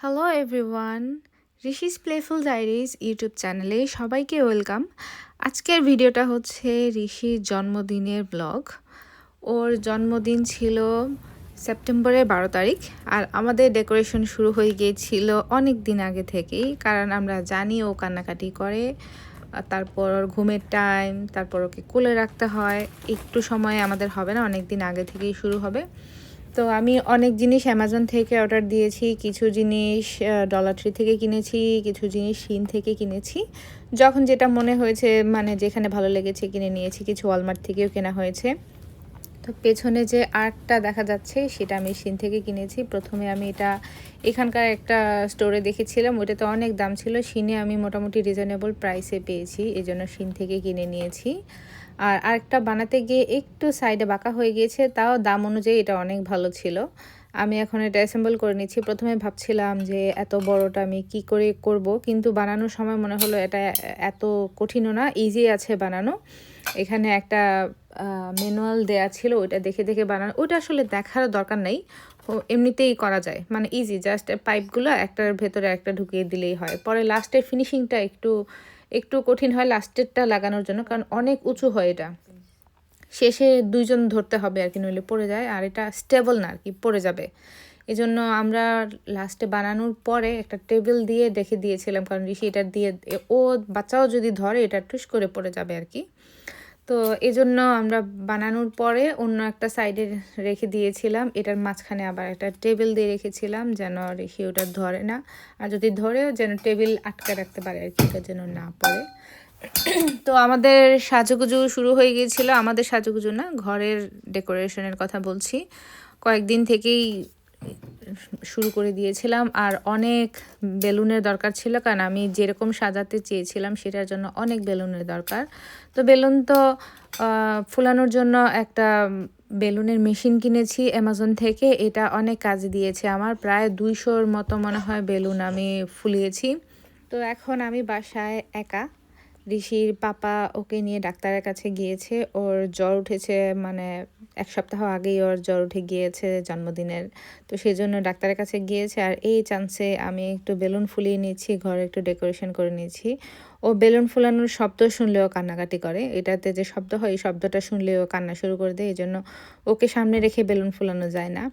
Hello everyone, Rishi's playful diaries YouTube চ্যানেলে সবাইকে welcome. আজকের ভিডিওটা হচ্ছে ঋষির জন্মদিনের ব্লগ। ওর জন্মদিন ছিল সেপ্টেম্বরের 12 তারিখ, আর আমাদের ডেকোরেশন শুরু হয়ে গিয়েছিল অনেক দিন আগে থেকেই, কারণ আমরা জানি ও কান্নাকাটি করে। তারপর ঘুমের টাইম, তারপর ওকে কোলে রাখতে হয়, একটু সময় আমাদের হবে না, অনেক দিন আগে থেকেই শুরু হবে। তো আমি অনেক জিনিস অ্যামাজন থেকে অর্ডার দিয়েছি, কিছু জিনিস ডলার ট্রি থেকে কিনেছি, কিছু জিনিস শিন থেকে কিনেছি। যখন যেটা মনে হয়েছে, মানে যেখানে ভালো লেগেছে কিনে নিয়েছি। কিছু ওয়ালমার্ট থেকেও কেনা হয়েছে। তো পেছনে যে আর্টটা দেখা যাচ্ছে সেটা আমি শিন থেকে কিনেছি। প্রথমে আমি এটা এখানকার একটা স্টোরে দেখেছিলাম, ওইটাতে অনেক দাম ছিল। শিনে আমি মোটামুটি রিজনেবল প্রাইসে পেয়েছি, এই জন্য শিন থেকে কিনে নিয়েছি। আর আরেকটা বানাতে গিয়ে একটু সাইডে বাঁকা হয়ে গিয়েছে, তাও দাম অনুযায়ী এটা অনেক ভালো ছিল। আমি এখন এটা অ্যাসেম্বল করে নিচ্ছি। প্রথমে ভাবছিলাম যে এত বড়টা আমি কি করে করব, কিন্তু বানানোর সময় মনে হলো এটা এত কঠিনও না, ইজি আছে বানানো। এখানে একটা ম্যানুয়াল দেয়া ছিল, ওইটা দেখে দেখে বানানো। ওইটা আসলে দেখার দরকার নেই, এমনিতেই করা যায়, মানে ইজি। জাস্ট পাইপগুলো একটার ভেতরে একটা ঢুকিয়ে দিলেই হয়। পরে লাস্টের ফিনিশিংটা একটু একটু কঠিন হয় লাস্টেরটা লাগানোর জন্য, কারণ অনেক উঁচু হয় এটা। শেষে দুইজন ধরতে হবে আর কি, নইলে পড়ে যায়। আর এটা স্টেবল না আর কি, পড়ে যাবে। এই জন্য আমরা লাস্টে বানানোর পরে একটা টেবিল দিয়ে রেখে দিয়েছিলাম, কারণ ঋষি এটা দিয়ে ও বাচ্চাও যদি ধরে এটা টুস করে পড়ে যাবে আর কি। তো এই জন্য আমরা বানানোর পরে অন্য একটা সাইডে রেখে দিয়েছিলাম, এটার মাঝখানে আবার একটা টেবিল দিয়ে রেখেছিলাম, যেন রেখে ওটা ধরে না। আর যদি ধরেও যেন টেবিল আটকে রাখতে পারে আর কি, এটা যেন না পড়ে। তো আমাদের সাজুগুজু শুরু হয়ে গিয়েছিল। আমাদের সাজুগুজু না, ঘরের ডেকোরেশনের কথা বলছি। কয়েকদিন থেকেই শুরু করে দিয়েছিলাম। আর অনেক বেলুনের দরকার ছিল, কারণ আমি যেরকম সাজাতে চেয়েছিলাম সেটার জন্য অনেক বেলুনের দরকার। তো বেলুন তো ফুলানোর জন্য একটা বেলুনের মেশিন কিনেছি অ্যামাজন থেকে। এটা অনেক কাজে দিয়েছে আমার। প্রায় 200-র মতো মনে হয় বেলুন আমি ফুলিয়েছি। তো এখন আমি বাসায় একা। ঋষির পাপা ওকে নিয়ে ডাক্তারের কাছে গিয়েছে, ওর জ্বর উঠেছে, মানে 1 সপ্তাহ আগেই ওর জ্বর উঠে গিয়েছে জন্মদিনের। তো সেই জন্য ডাক্তারের কাছে গিয়েছে। আর এই চান্সে আমি একটু বেলুন ফুলিয়ে নিয়েছি, ঘরে একটু ডেকোরেশন করে নিয়েছি। ও বেলুন ফুলানোর শব্দ শুনলেও কান্নাকাটি করে। এটাতে যে শব্দ হয়, এই শব্দটা শুনলেও কান্না শুরু করে দেয়। এই জন্য ওকে সামনে রেখে বেলুন ফুলানো যায় না।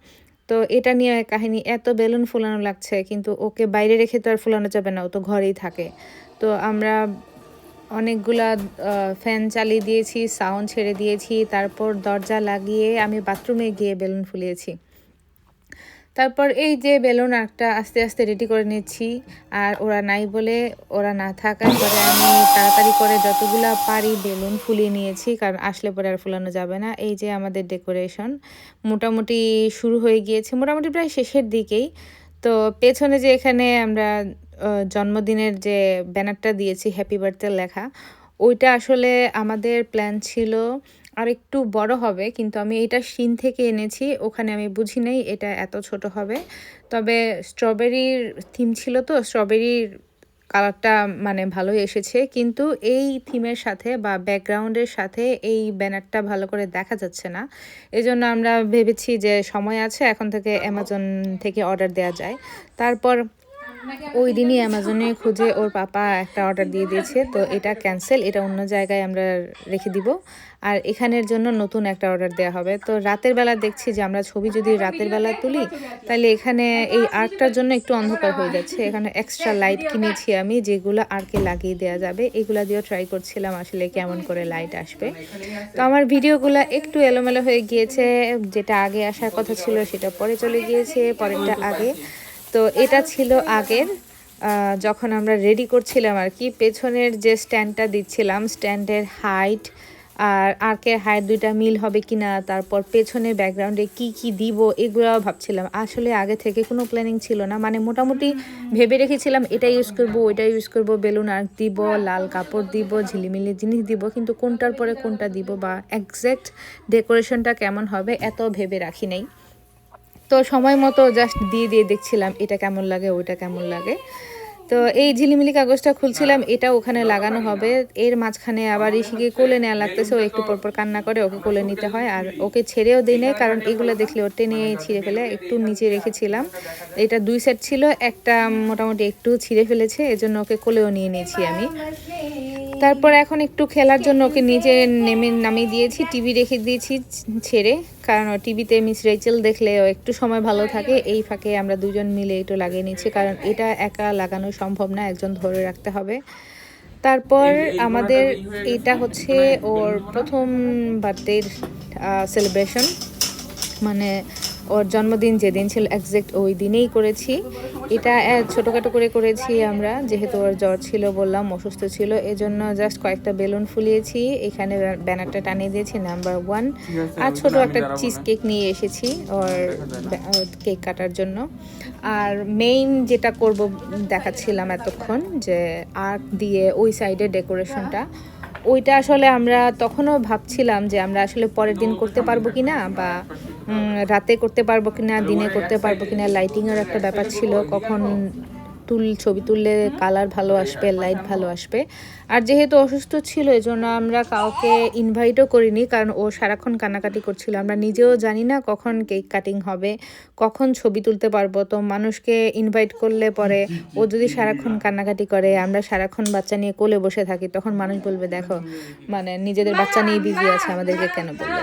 তো এটা নিয়ে কাহিনী, এত বেলুন ফুলানো লাগছে, কিন্তু ওকে বাইরে রেখে তো আর ফুলানো যাবে না, ও তো ঘরেই থাকে। তো আমরা অনেকগুলা ফ্যান চালিয়ে দিয়েছি, সাউন্ড ছেড়ে দিয়েছি, তারপর দরজা লাগিয়ে আমি বাথরুমে গিয়ে বেলুন ফুলিয়েছি। তারপর এই যে বেলুন একটা আস্তে আস্তে রেডি করে নিচ্ছি। আর ওরা নাই বলে, ওরা না থাকার পরে আমি তাড়াতাড়ি করে যতগুলা পারি বেলুন ফুলিয়ে নিয়েছি, কারণ আসলে পরে আর ফুলানো যাবে না। এই যে আমাদের ডেকোরেশন মোটামুটি শুরু হয়ে গিয়েছে, মোটামুটি প্রায় শেষের দিকেই। তো পেছনে যে এখানে আমরা জন্মদিনের যে ব্যানারটা দিয়েছি, হ্যাপি বার্থডে লেখা, ওইটা আসলে আমাদের প্ল্যান ছিল আর একটু বড় হবে, কিন্তু আমি এটা শিন থেকে এনেছি, ওখানে আমি বুঝি নাই এটা এত ছোট হবে। তবে স্ট্রবেরির থিম ছিল, তো স্ট্রবেরির কালারটা মানে ভালোই এসেছে, কিন্তু এই থিমের সাথে বা ব্যাকগ্রাউন্ডের সাথে এই ব্যানারটা ভালো করে দেখা যাচ্ছে না। এজন্য আমরা ভেবেছি যে সময় আছে, এখন থেকে অ্যামাজন থেকে অর্ডার দেওয়া যায়। তারপর ওই দিনই অ্যামাজনে খুঁজে ওর পাপা একটা অর্ডার দিয়ে দিয়েছে, তো এটা ক্যান্সেল, এটা অন্য জায়গায় আমরা রেখে দিব। আর এখানের জন্য নতুন একটা অর্ডার দেওয়া হবে। তো রাতের বেলা দেখছি যে আমরা ছবি যদি রাতের বেলা তুলি, তাহলে এখানে এই আর্কটার জন্য একটু অন্ধকার হয়ে যাচ্ছে। এখানে এক্সট্রা লাইট কিনেছি আমি, যেগুলো আর্কে লাগিয়ে দেওয়া যাবে। এগুলা দিয়েও ট্রাই করছিলাম আসলে কেমন করে লাইট আসবে। তো আমার ভিডিওগুলো একটু এলোমেলো হয়ে গিয়েছে, যেটা আগে আসার কথা ছিল সেটা পরে চলে গিয়েছে, পরেরটা আগে। তো এটা ছিল আগের, যখন আমরা রেডি করছিলাম আর কি। পেছনের যে স্ট্যান্ডটা দিচ্ছিলাম, স্ট্যান্ডের হাইট আর আর্কের হাইট দুইটা মিল হবে কিনা, তারপর পেছনের ব্যাকগ্রাউন্ডে কি কি দিব, এগুলো ভাবছিলাম। আসলে আগে থেকে কোনো প্ল্যানিং ছিল না, মানে মোটামুটি ভেবে রেখেছিলাম এটা ইউজ করব, ওইটা ইউজ করব, বেলুন আর্ক দিব, লাল কাপড় দিব, ঝিলিমিলি জিনিস দিব, কিন্তু কোনটার পরে কোনটা দিব বা একজ্যাক্ট ডেকোরেশনটা কেমন হবে এত ভেবে রাখি নাই। তো সময় মতো জাস্ট দিয়ে দিয়ে দেখছিলাম এটা কেমন লাগে, ওইটা কেমন লাগে। তো এই ঝিলিমিলি কাগজটা খুলছিলাম, এটা ওখানে লাগানো হবে। এর মাঝখানে আবার ঋষিকে কোলে নেওয়া লাগতেছে, ও একটু পরপর কান্না করে, ওকে কোলে নিতে হয়। আর ওকে ছেড়েও দিই নাই, কারণ এগুলো দেখলে ও টেনে ছিঁড়ে ফেলে। একটু নিচে রেখেছিলাম, এটা 2 সেট ছিল, একটা মোটামুটি একটু ছিঁড়ে ফেলেছে, এজন্য ওকে কোলেও নিয়ে নিয়েছি আমি। তারপর এখন একটু খেলার জন্য ওকে নিচে নামিয়ে দিয়েছি, টিভি রেখে দিয়েছি ছেড়ে, কারণ টিভিতে মিস রেচেল দেখলে ও একটু সময় ভালো থাকে। এই ফাঁকে আমরা দুজন মিলে একটু লাগিয়ে নিচ্ছি, কারণ এটা একা লাগানো সম্ভব না, একজন ধরে রাখতে হবে। তারপর আমাদের এটা হচ্ছে ওর প্রথম বার্থডের সেলিব্রেশন, মানে ওর জন্মদিন যেদিন ছিল এক্সাক্ট ওই দিনেই করেছি। এটা ছোটোখাটো করে করেছি আমরা, যেহেতু ওর জ্বর ছিল, বললাম অসুস্থ ছিল, এজন্য জাস্ট কয়েকটা বেলুন ফুলিয়েছি, এখানে ব্যানারটা টানিয়ে দিয়েছি নাম্বার 1, আর ছোট একটা চিজ কেক নিয়ে এসেছি ওর কেক কাটার জন্য। আর মেইন যেটা করব দেখাচ্ছিলাম এতক্ষণ, যে আর্ট দিয়ে ওই সাইডে ডেকোরেশনটা, ওইটা আসলে আমরা তখনও ভাবছিলাম যে আমরা আসলে পরের দিন করতে পারবো কিনা, বা রাতে করতে পারবো কিনা, দিনে করতে পারবো কিনা। লাইটিংয়ের একটা ব্যাপার ছিল, কখন ছবি তুললে কালার ভালো আসবে, লাইট ভালো আসবে। আর যেহেতু অসুস্থ ছিল, এজন্য আমরা কাউকে ইনভাইটও করিনি, কারণ ও সারাক্ষণ কান্নাকাটি করছিল। আমরা নিজেও জানি না কখন কেক কাটিং হবে, কখন ছবি তুলতে পারবো। তো মানুষকে ইনভাইট করলে পরে ও যদি সারাক্ষণ কান্নাকাটি করে, আমরা সারাক্ষণ বাচ্চা নিয়ে কোলে বসে থাকি, তখন মানুষ বলবে দেখো, মানে নিজেদের বাচ্চা নিয়ে বিজি আছে, আমাদেরকে কেন বলবে।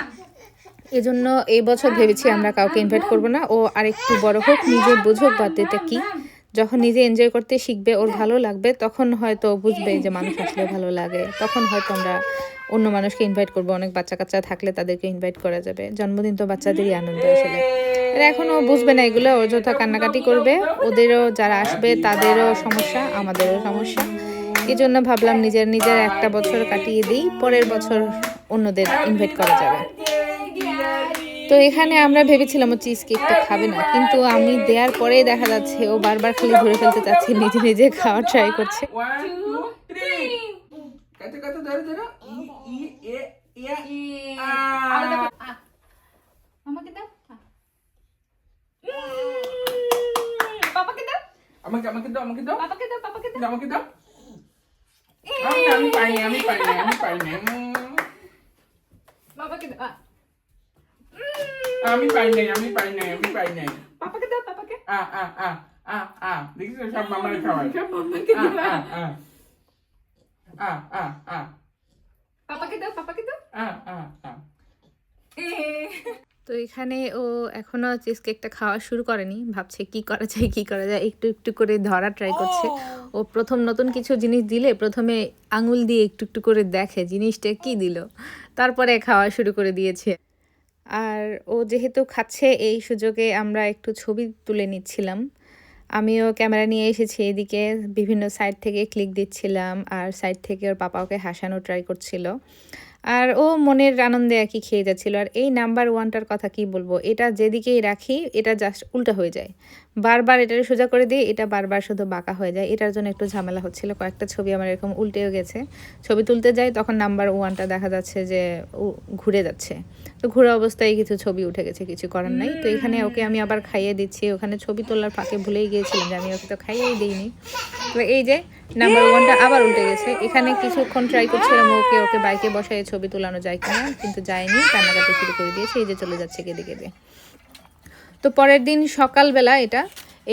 এজন্য এই বছর ভেবেছি আমরা কাউকে ইনভাইট করব না, ও আরেকটু বড় হোক, নিজে বুঝুক বার্থডেটা কি। যখন নিজে এনজয় করতে শিখবে, ওর ভালো লাগবে, তখন হয়তো বুঝবে যে মানুষ আসলে ভালো লাগে, তখন হয়তো আমরা অন্য মানুষকে ইনভাইট করবো। অনেক বাচ্চা কাচ্চা থাকলে তাদেরকে ইনভাইট করা যাবে, জন্মদিন তো বাচ্চাদেরই আনন্দ আসলে। আর এখনও বুঝবে না এগুলো, অযথা কান্নাকাটি করবে, ওদেরও যারা আসবে তাদেরও সমস্যা, আমাদেরও সমস্যা। এই জন্য ভাবলাম নিজের একটা বছর কাটিয়ে দিই, পরের বছর অন্যদের ইনভাইট করা যাবে। তো এখানে আমরা ভেবেছিলাম ও চিজ কেকটা খাবে না, কিন্তু আমি দেওয়ার পরেই দেখা যাচ্ছে ও বারবার খালি ধরে ফেলতে চাচ্ছে, নিজে নিজে খাওয়ার ট্রাই করছে। আমি পাই নাই পাপাকে দাও পাপাকে দেখিস সব মামারে খাওয়াই সব মামাকে পাপাকে দাও তো এখানে ও এখনো চিজ কেকটা খাওয়া শুরু করেনি, ভাবছে কি করা যায়, একটু একটু করে ধরা ট্রাই করছে। ও প্রথম নতুন কিছু জিনিস দিলে প্রথমে আঙুল দিয়ে একটু একটু করে দেখে জিনিসটা কি দিল, তারপরে খাওয়া শুরু করে দিয়েছে। আর ও যেহেতু খাচ্ছে, এই সুযোগে আমরা একটু ছবি তুলে নিচ্ছিলাম। আমিও ক্যামেরা নিয়ে এসেছি এদিকে, বিভিন্ন সাইড থেকে ক্লিক দিচ্ছিলাম, আর সাইড থেকে ওর পাপা ওকে হাসানো ট্রাই করছিল। আর ও মনের আনন্দে আর কি খেয়ে যাচ্ছিল। আর এই নাম্বার 1টার কথা কি বলবো, এটা যেদিকেই রাখি এটা জাস্ট উল্টা হয়ে যায়, বারবার এটারে সোজা করে দিই, এটা বারবার শুধু বাঁকা হয়ে যায়। এটার জন্য একটু ঝামেলা হচ্ছিল, কয়েকটা ছবি আমার এরকম উল্টেও গেছে। ছবি তুলতে যাই তখন নাম্বার 1টা দেখা যাচ্ছে যে ঘুরে যাচ্ছে, তো ঘোরা অবস্থায় কিছু ছবি উঠে গেছে, কিছু করার নাই। তো এখানে ওকে আমি আবার খাইয়ে দিচ্ছি, ওখানে ছবি তোলার ফাঁকে ভুলেই গিয়েছিলাম যে আমি ওকে তো খাইয়েই দিইনি। তো এই যে নাম্বার 1টা আবার উল্টে গেছে। এখানে কিছুক্ষণ ট্রাই করছিলাম ওকে বাইকে বসায় ছবি তোলানো যায় কিনা, কিন্তু যায়নি, কান্নাকাটি শুরু করে দিয়েছে, এই যে চলে যাচ্ছে কেঁদে কেঁদে। তো পরের দিন সকালবেলা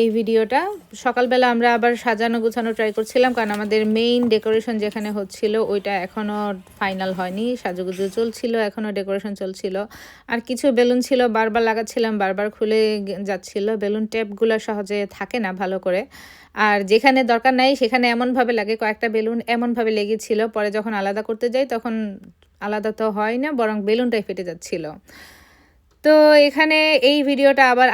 এই ভিডিওটা সকালবেলা আমরা আবার সাজানো গোছানো ট্রাই করছিলাম, কারণ আমাদের মেইন ডেকোরেশন যেখানে হচ্ছিল ওইটা এখনও ফাইনাল হয়নি, সাজুগুজু চলছিল, এখনও ডেকোরেশন চলছিল। আর কিছু বেলুন ছিল বারবার লাগাচ্ছিলাম, বারবার খুলে যাচ্ছিল, বেলুন টেপগুলো সহজে থাকে না ভালো করে, আর যেখানে দরকার নাই সেখানে এমনভাবে লাগে, কয়েকটা বেলুন এমনভাবে লেগেছিল, পরে যখন আলাদা করতে যাই তখন আলাদা তো হয় না, বরং বেলুনটাই ফেটে যাচ্ছিল। তো এখানে এই ভিডিওটা আবার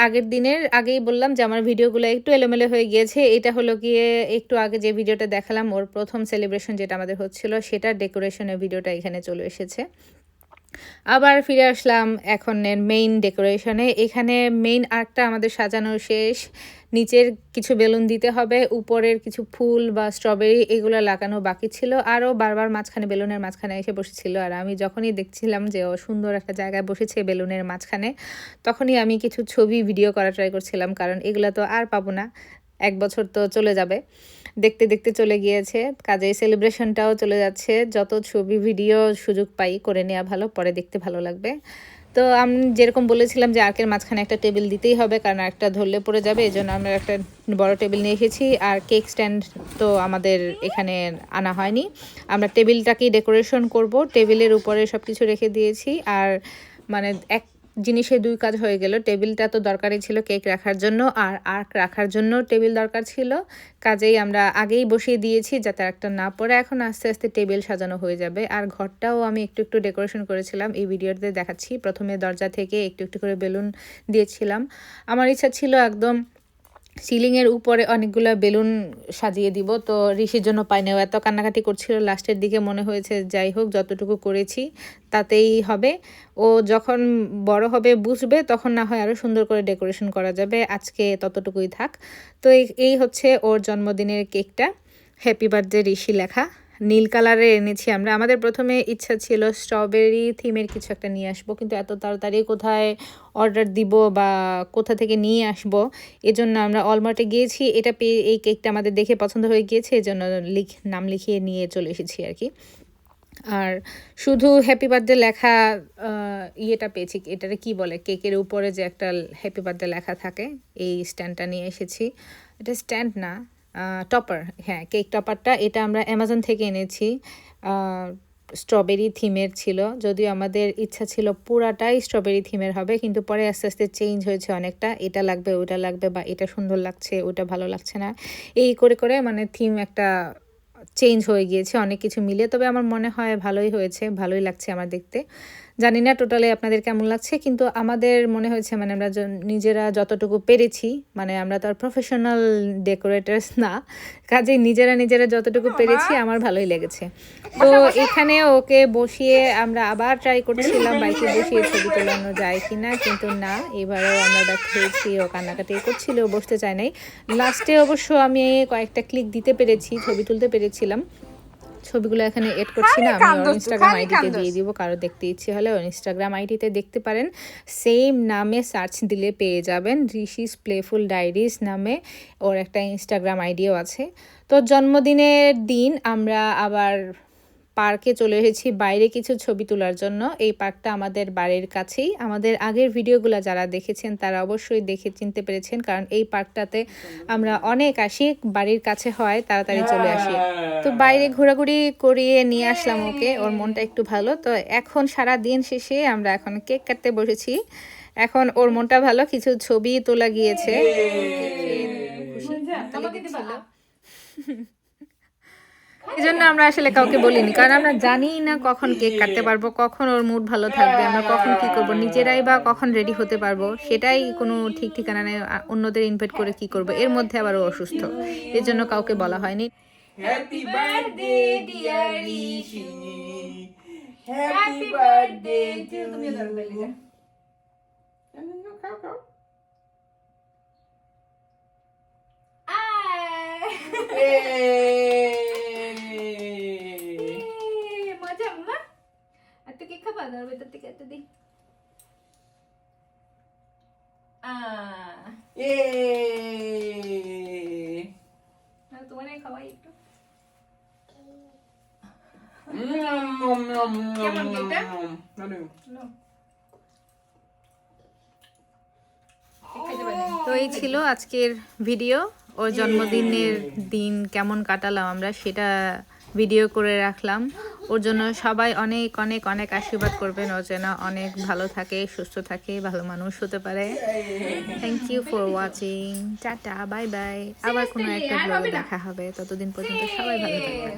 আগেই বললাম যে আমার ভিডিওগুলো একটু এলোমেলো হয়ে গিয়েছে। এটা হলো গিয়ে একটু আগে যে ভিডিওটা দেখালাম, ওর প্রথম সেলিব্রেশন যেটা আমাদের হচ্ছিল, সেটার ডেকোরেশনের ভিডিওটা এখানে চলে এসেছে। আবার ফিরে আসলাম এখনের মেইন ডেকোরেশনে। এখানে মেইন আর্টটা আমাদের সাজানো শেষ, নিচের কিছু বেলুন দিতে হবে, উপরের কিছু ফুল বা স্ট্রবেরি এগুলো লাগানো বাকি ছিল। আরও বারবার বেলুনের মাঝখানে এসে বসেছিল, আর আমি যখনই দেখছিলাম যে ও সুন্দর একটা জায়গায় বসেছে বেলুনের মাঝখানে, তখনই আমি কিছু ছবি ভিডিও করা ট্রাই করছিলাম, কারণ এগুলো তো আর পাবো না, 1 বছর তো চলে যাবে, দেখতে দেখতে চলে গিয়েছে। কাজেই সেলিব্রেশনটাও চলে যাচ্ছে। যত ছবি ভিডিও সুযোগ পাই করে নেওয়া ভালো, পরে দেখতে ভালো লাগবে। তো আমি যেরকম বলেছিলাম যে আর্কের মাঝখানে একটা টেবিল দিতেই হবে, কারণ একটা ধরলে পড়ে যাবে, এই জন্য আমরা একটা বড় টেবিল নিয়ে এসেছি। আর কেক স্ট্যান্ড তো আমাদের এখানে আনা হয়নি, আমরা টেবিলটাকেই ডেকোরেশন করব। টেবিলের উপরে সব কিছু রেখে দিয়েছি। আর মানে এক জিনিসে 2 কাজ হয়ে গেল। টেবিলটা তো দরকারই ছিল কেক রাখার জন্য, আর আর্ক রাখার জন্য টেবিল দরকার ছিল। কাজেই আমরা আগেই বসিয়ে দিয়েছি যাতে একটা না পড়ে। এখন আস্তে আস্তে টেবিল সাজানো হয়ে যাবে। আর ঘরটাও আমি একটু একটু ডেকোরেশন করেছিলাম, এই ভিডিওতে দেখাচ্ছি। প্রথমে দরজা থেকে একটু একটু করে বেলুন দিয়েছিলাম। আমার ইচ্ছা ছিল একদম সিলিংয়ের উপরে অনেকগুলো বেলুন সাজিয়ে দিব, তো ঋষির জন্য পাইনি। ও এত কান্নাকাটি করছিল লাস্টের দিকে, মনে হয়েছে যাই হোক যতটুকু করেছি তাতেই হবে। ও যখন বড় হবে বুঝবে, তখন না হয় আরও সুন্দর করে ডেকোরেশন করা যাবে। আজকে ততটুকুই থাক। তো এই হচ্ছে ওর জন্মদিনের কেকটা, হ্যাপি বার্থডে ঋষি লেখা। নীল কালারে এনেছি আমরা। আমাদের প্রথমে ইচ্ছা ছিল স্ট্রবেরি থিমের কিছু একটা নিয়ে আসবো, কিন্তু এত তাড়াতাড়ি কোথায় অর্ডার দিব বা কোথা থেকে নিয়ে আসবো, এজন্য আমরা অলমার্টে গিয়েছি। এটা পেয়ে এই কেকটা আমাদের দেখে পছন্দ হয়ে গিয়েছে, এজন্য নাম লিখিয়ে নিয়ে চলে এসেছি আর কি। আর শুধু হ্যাপি বার্থডে লেখা ইয়েটা পেয়েছি, এটারে কি বলে, কেকের উপরে যে একটা হ্যাপি বার্থডে লেখা থাকে, এই স্ট্যান্ডটা নিয়ে এসেছি। এটা স্ট্যান্ড না, টপার, হ্যাঁ কেক টপারটা। এটা আমরা অ্যামাজন থেকে এনেছি। স্ট্রবেরি থিমের ছিল, যদিও আমাদের ইচ্ছা ছিল পুরাটাই স্ট্রবেরি থিমের হবে, কিন্তু পরে আস্তে আস্তে চেঞ্জ হয়েছে অনেকটা। এটা লাগবে ওটা লাগবে, বা এটা সুন্দর লাগছে ওটা ভালো লাগছে না, এই করে করে মানে থিম একটা চেঞ্জ হয়ে গিয়েছে অনেক কিছু মিলে। তবে আমার মনে হয় ভালোই হয়েছে, ভালোই লাগছে আমার দেখতে। জানি না টোটালি আপনাদের কেমন লাগছে, কিন্তু আমাদের মনে হয়েছে মানে আমরা নিজেরা যতটুকু পেরেছি, মানে আমরা তো আর প্রফেশনাল ডেকোরেটার্স না, কাজেই নিজেরা যতটুকু পেরেছি আমার ভালোই লেগেছে। তো এখানে ওকে বসিয়ে আমরা আবার ট্রাই করছিলাম বাইকে বসিয়ে ছবি তোলানো যায় কি না, কিন্তু না, এবারেও আমরা ব্যর্থ হয়েছি। ও কান্নাকাটি করছিল, ও বসতে চায় নাই। লাস্টে অবশ্য আমি কয়েকটা ক্লিক দিতে পেরেছি, ছবি তুলতে পেরেছিলাম। ছবিগুলো এখানে এড করছি না, আমি ওর ইনস্টাগ্রাম আইডিতে দিয়ে দিব, কারো দেখতে ইচ্ছে হলে ওর ইনস্টাগ্রাম আইডিতে দেখতে পারেন। সেম নামে সার্চ দিলে পেয়ে যাবেন, ঋষিস প্লেফুল ডায়েরিজ নামে ওর একটা ইনস্টাগ্রাম আইডিও আছে। তো জন্মদিনের দিন আমরা আবার পার্কে চলে এসেছি বাইরে কিছু ছবি তোলার জন্য। এই পার্কটা আমাদের বাড়ির কাছেই। আমাদের আগের ভিডিওগুলো যারা দেখেছেন তারা অবশ্যই দেখে চিনতে পেরেছেন, কারণ এই পার্কটাতে আমরা অনেক আসি, বাড়ির কাছে হয় তাড়াতাড়ি চলে আসি। তো বাইরে ঘোরাঘুরি করিয়ে নিয়ে আসলাম ওকে, ওর মনটা একটু ভালো। তো এখন সারা দিন শেষে আমরা এখন কেক কাটতে বসেছি। এখন ওর মনটা ভালো, কিছু ছবি তোলা গিয়েছে। এই জন্য আমরা আসলে কাউকে বলিনি, কারণ আমরা জানি না কখন কেক কাটতে পারবো, কখন ওর মুড ভালো থাকবে, আমরা কখন কি করব, নিজেরাই বা কখন রেডি হতে পারবো সেটাই কোনো ঠিক ঠিকানা নেই। অন্যদের ইনভাইট করে কি করব, এর মধ্যে আবার ও অসুস্থ, এর জন্য কাউকে বলা হয়নি। Happy birthday dear Rishi, happy birthday to তুমি খাও খাও। মজা আম্মা, আর তো কেক খাবা না, ভেতর থেকে এত দিই। তোমার খাওয়াই একটু। কেমন কেকটা? তো এই ছিল আজকের ভিডিও। ওর জন্মদিনের দিন কেমন কাটালাম আমরা সেটা ভিডিও করে রাখলাম। ওর জন্য সবাই অনেক অনেক অনেক আশীর্বাদ করবেন, ও যেন অনেক ভালো থাকে, সুস্থ থাকে, ভালো মানুষ হতে পারে। থ্যাংক ইউ ফর ওয়াচিং, টাটা, বাই বাই। আবার কোনো একটা ব্লগে দেখা হবে, ততদিন পর্যন্ত সবাই ভালো থাকবেন।